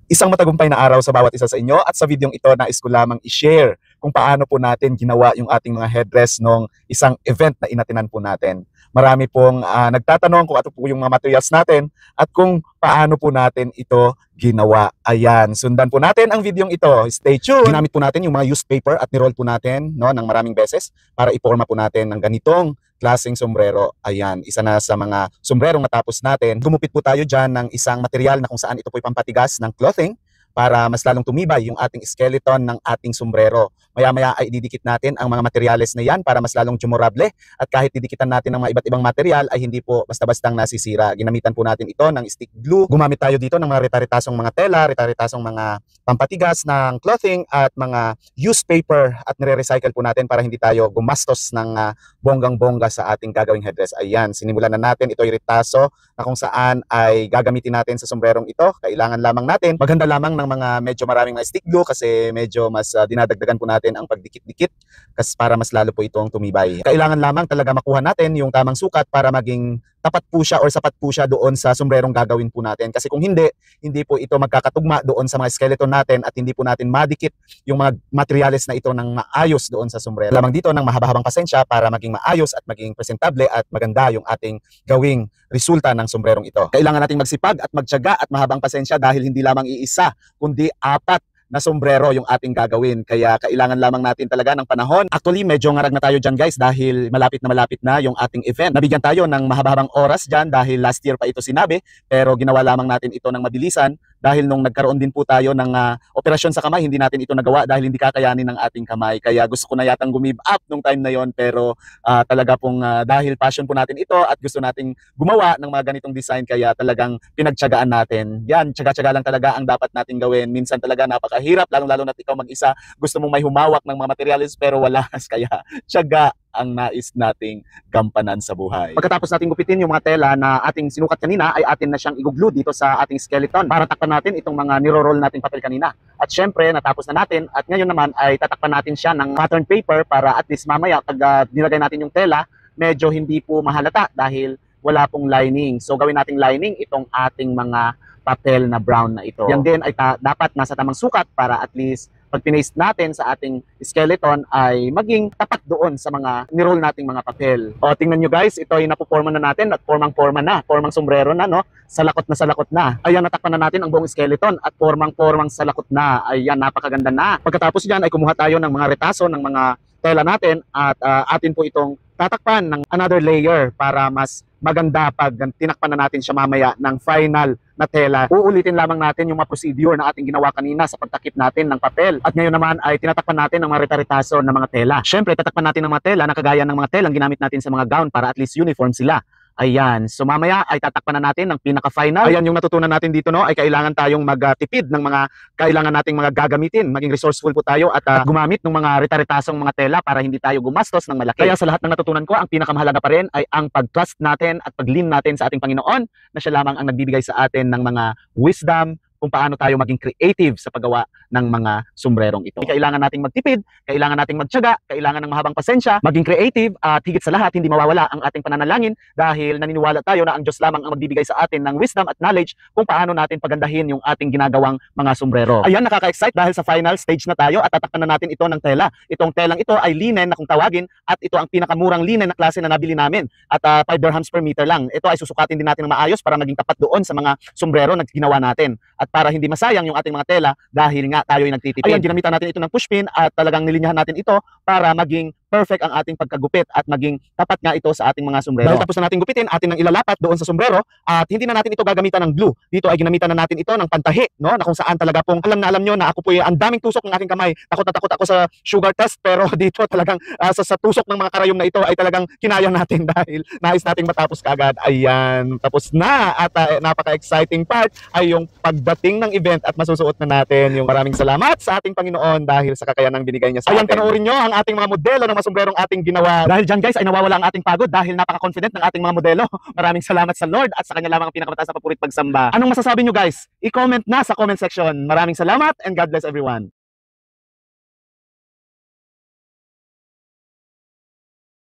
Isang matagumpay na araw sa bawat isa sa inyo at sa videong ito nais ko lamang i-share kung paano po natin ginawa yung ating mga headdress nung isang event na inatinan po natin. Marami pong nagtatanong kung ano po yung mga materials natin at kung paano po natin ito ginawa. Ayan, sundan po natin ang videong ito. Stay tuned! Ginamit po natin yung mga used paper at niroll po natin ng maraming beses para iporma po natin ng ganitong klaseng sombrero. Ayan, isa na sa mga sombrerong natapos natin. Gumupit po tayo dyan ng isang material na kung saan ito po'y pampatigas ng clothing para mas lalong tumibay yung ating skeleton ng ating sombrero. Maya-maya ay ididikit natin ang mga materyales na yan para mas lalong dumurable at kahit didikitan natin ng mga iba't ibang material ay hindi po basta-bastang nasisira. Ginamitan po natin ito ng stick glue. Gumamit tayo dito ng mga rita-ritasong mga tela, rita-ritasong mga pampatigas ng clothing at mga used paper at nire-recycle po natin para hindi tayo gumastos ng bonggang-bongga sa ating gagawing headdress. Ayan, sinimulan na natin. Ito ay ritaso na kung saan ay gagamitin natin sa sombrerong ito. Kailangan lamang natin maghanda lamang ng mga medyo maraming mga stick glue kasi medyo mas dinadagdagan po natin ang pagdikit-dikit kasi para mas lalo po itong tumibay. Kailangan lamang talaga makuha natin yung tamang sukat para maging tapat po siya or sapat po siya doon sa sombrerong gagawin po natin. Kasi kung hindi po ito magkakatugma doon sa mga skeleton natin at hindi po natin madikit yung mga materials na ito ng maayos doon sa sombrero. Lamang dito ng mahaba-habang pasensya para maging maayos at maging presentable at maganda yung ating gawing resulta ng sombrerong ito. Kailangan nating magsipag at magtiyaga at mahabang pasensya dahil hindi lamang iisa kundi 4 na sombrero yung ating gagawin. Kaya kailangan lamang natin talaga ng panahon. Actually, medyo ngarag na tayo dyan guys dahil malapit na yung ating event. Nabigyan tayo ng mahabang oras dyan dahil last year pa ito sinabi pero ginawa lamang natin ito ng mabilisan dahil nung nagkaroon din po tayo ng operasyon sa kamay, hindi natin ito nagawa dahil hindi kakayanin ng ating kamay. Kaya gusto ko na yatang gumive up nung time na yon pero talaga pong dahil passion po natin ito at gusto nating gumawa ng mga ganitong design kaya talagang pinagtiyagaan natin. Yan, tiyaga-tiyaga lang talaga ang dapat nating gawin. Minsan talaga napakahirap, lalong-lalo na ikaw mag-isa. Gusto mong may humawak ng mga materials pero wala. Kaya tiyaga ang nais nating gampanan sa buhay. Pagkatapos nating gupitin yung mga tela na ating sinukat kanina ay atin na siyang i-glue dito sa ating skeleton para takpan natin itong mga niro-roll nating papel kanina. At syempre natapos na natin at ngayon naman ay tatakpan natin siya ng pattern paper para at least mamaya pag nilagay natin yung tela medyo hindi po mahalata dahil wala pong lining. So gawin nating lining itong ating mga papel na brown na ito. Yan din ay dapat nasa tamang sukat para at least pag pinaste natin sa ating skeleton ay maging tapat doon sa mga niroll nating mga papel. O tingnan nyo guys, ito ay napoporma na natin at formang-forma na, formang sombrero na no, salakot na. Ayan, natakpan na natin ang buong skeleton at formang-formang salakot na. Ayan, napakaganda na. Pagkatapos diyan ay kumuha tayo ng mga retaso ng mga tela natin at atin po itong tatakpan ng another layer para mas maganda pag tinakpan na natin siya mamaya ng final na tela. Uulitin lamang natin yung mga procedure na ating ginawa kanina sa pagtakip natin ng papel. At ngayon naman ay tinatakpan natin ng mga rita-ritaso ng mga tela. Syempre, tatakpan natin ng mga tela na kagaya ng mga telang ginamit natin sa mga gown para at least uniform sila. Ayan, so mamaya ay tatakpan na natin ng pinaka-final. Ayan, yung natutunan natin dito no, ay kailangan tayong magtipid ng mga kailangan nating mga gagamitin. Maging resourceful po tayo at gumamit ng mga rita-ritasong mga tela para hindi tayo gumastos ng malaki. Kaya sa lahat ng natutunan ko, ang pinakamahalaga pa rin ay ang pag-trust natin at pag-lean natin sa ating Panginoon na siya lamang ang nagbibigay sa atin ng mga wisdom kung paano tayo maging creative sa paggawa ng mga sombrerong ito. Kailangan nating magtipid, kailangan nating magtiyaga, kailangan ng mahabang pasensya, maging creative at higit sa lahat hindi mawawala ang ating pananalangin dahil naniniwala tayo na ang Diyos lamang ang magbibigay sa atin ng wisdom at knowledge kung paano natin pagandahin yung ating ginagawang mga sombrero. Ayan, nakaka-excite dahil sa final stage na tayo at tatakpan na natin ito ng tela. Itong telang ito ay linen na kung tawagin at ito ang pinakamurang linen na klase na nabili namin at 5 dirhams per meter lang. Ito ay susukatin din natin ng maayos para maging tapat doon sa mga sombrero na ginawa natin. At para hindi masayang yung ating mga tela dahil nga tayo ay nagtitipid. Ayan, ginamitan natin ito ng pushpin at talagang nilinyahan natin ito para maging perfect ang ating pagkagupit at maging tapat nga ito sa ating mga sombrero. Dahil tapos na natin gupitin, atin nang ilalapat doon sa sombrero at hindi na natin ito gagamitan ng glue. Dito ay ginamitan na natin ito ng pantahi, no? Na kung saan talaga pong alam nyo na ako po ay ang daming tusok ng aking kamay. Takot na takot ako sa sugar test pero dito talagang sa tusok ng mga karayom na ito ay talagang kinaya natin dahil nais nating matapos kaagad. Ayan, tapos na at napaka-exciting part ay yung pagdating ng event at masusuot na natin yung maraming salamat sa ating Panginoon dahil sa kakayanang binigay niya sa atin. Ayan, panoorin nyo ang ating mga modelo ng mga sombrerong ating ginawa. Dahil dyan guys ay nawawala ang ating pagod dahil napaka-confident ng ating mga modelo. Maraming salamat sa Lord at sa kanya lamang ang pinakamataas na papurit pagsamba. Anong masasabi nyo guys? I-comment na sa comment section. Maraming salamat and God bless everyone.